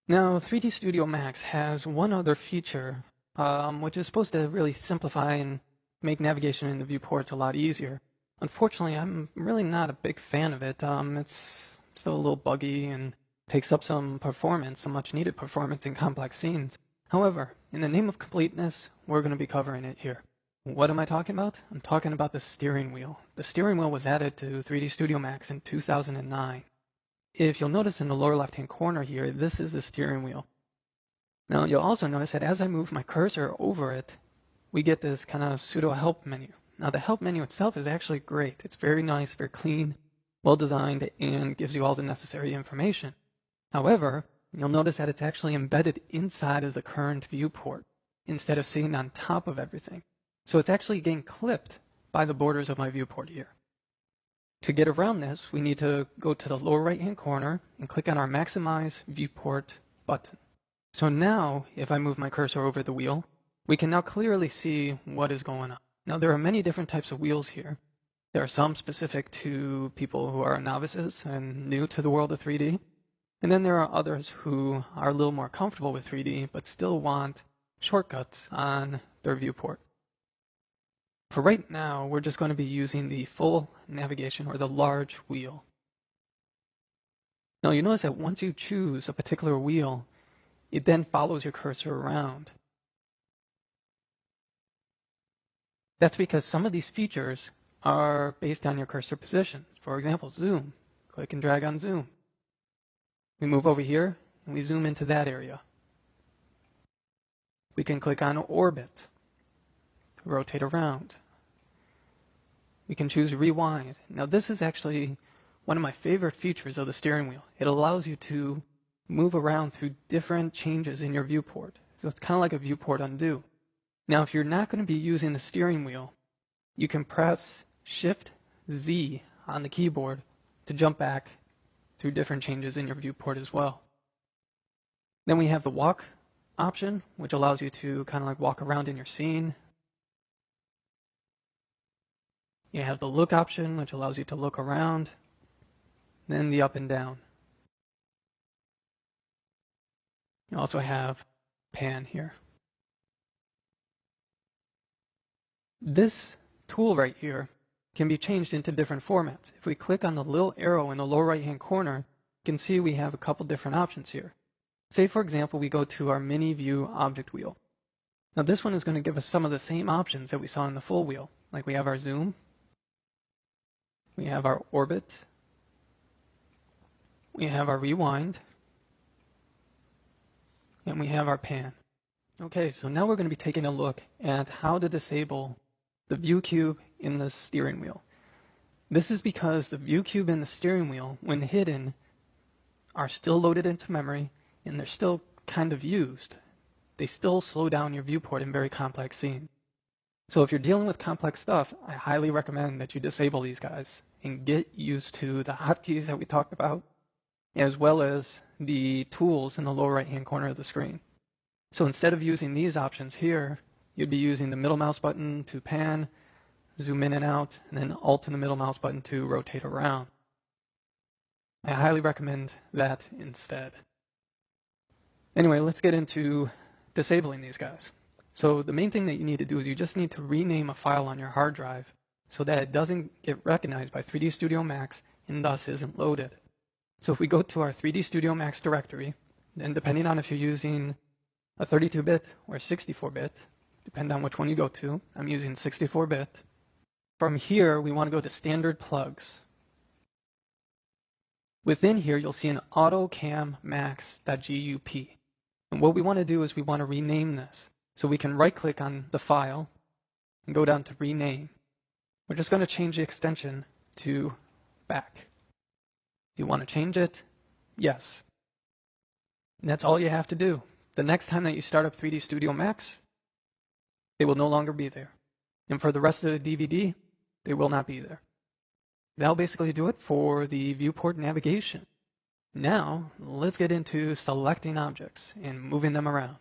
Now, 3D Studio Max has one other feature, which is supposed to really simplify and make navigation in the viewports a lot easier. Unfortunately, I'm really not a big fan of it. It's still a little buggy and takes up some performance, some much needed performance in complex scenes. However, in the name of completeness, we're going to be covering it here. What am I talking about? I'm talking about the steering wheel. The steering wheel was added to 3D Studio Max in 2009. If you'll notice in the lower left-hand corner here, this is the steering wheel. Now you'll also notice that as I move my cursor over it, we get this kind of pseudo help menu. Now the help menu itself is actually great. It's very nice, very clean, well designed, and gives you all the necessary information. However, you'll notice that it's actually embedded inside of the current viewport instead of sitting on top of everything. So it's actually getting clipped by the borders of my viewport here. To get around this, we need to go to the lower right-hand corner and click on our Maximize Viewport button. So now, if I move my cursor over the wheel, we can now clearly see what is going on. Now, there are many different types of wheels here. There are some specific to people who are novices and new to the world of 3D. And then there are others who are a little more comfortable with 3D, but still want shortcuts on their viewport. For right now, we're just going to be using the full navigation or the large wheel. Now you notice that once you choose a particular wheel, it then follows your cursor around. That's because some of these features are based on your cursor position. For example, zoom. Click and drag on zoom. We move over here and we zoom into that area. We can click on orbit to rotate around. We can choose rewind. Now this is actually one of my favorite features of the steering wheel. It allows you to move around through different changes in your viewport. So it's kind of like a viewport undo. Now if you're not going to be using the steering wheel, you can press Shift Z on the keyboard to jump back through different changes in your viewport as well. Then we have the walk option, which allows you to kind of like walk around in your scene. You have the look option, which allows you to look around. Then the up and down. You also have pan here. This tool right here can be changed into different formats. If we click on the little arrow in the lower right-hand corner, you can see we have a couple different options here. Say, for example, we go to our mini view object wheel. Now this one is going to give us some of the same options that we saw in the full wheel. Like we have our zoom, we have our orbit, we have our rewind, and we have our pan. Okay, so now we're going to be taking a look at how to disable the view cube in the steering wheel. This is because the view cube and the steering wheel, when hidden, are still loaded into memory and they're still kind of used. They still slow down your viewport in very complex scenes. So if you're dealing with complex stuff, I highly recommend that you disable these guys and get used to the hotkeys that we talked about, as well as the tools in the lower right-hand corner of the screen. So instead of using these options here, you'd be using the middle mouse button to pan, zoom in and out, and then Alt and the middle mouse button to rotate around. I highly recommend that instead. Anyway, let's get into disabling these guys. So the main thing that you need to do is you just need to rename a file on your hard drive so that it doesn't get recognized by 3D Studio Max and thus isn't loaded. So if we go to our 3D Studio Max directory, then depending on if you're using a 32-bit or 64-bit, depending on which one you go to, I'm using 64-bit. From here, we want to go to Standard Plugs. Within here, you'll see an AutoCamMax.gup. And what we want to do is we want to rename this. So we can right-click on the file and go down to Rename. We're just going to change the extension to back. You want to change it? Yes. And that's all you have to do. The next time that you start up 3D Studio Max, they will no longer be there. And for the rest of the DVD, they will not be there. That'll basically do it for the viewport navigation. Now, let's get into selecting objects and moving them around.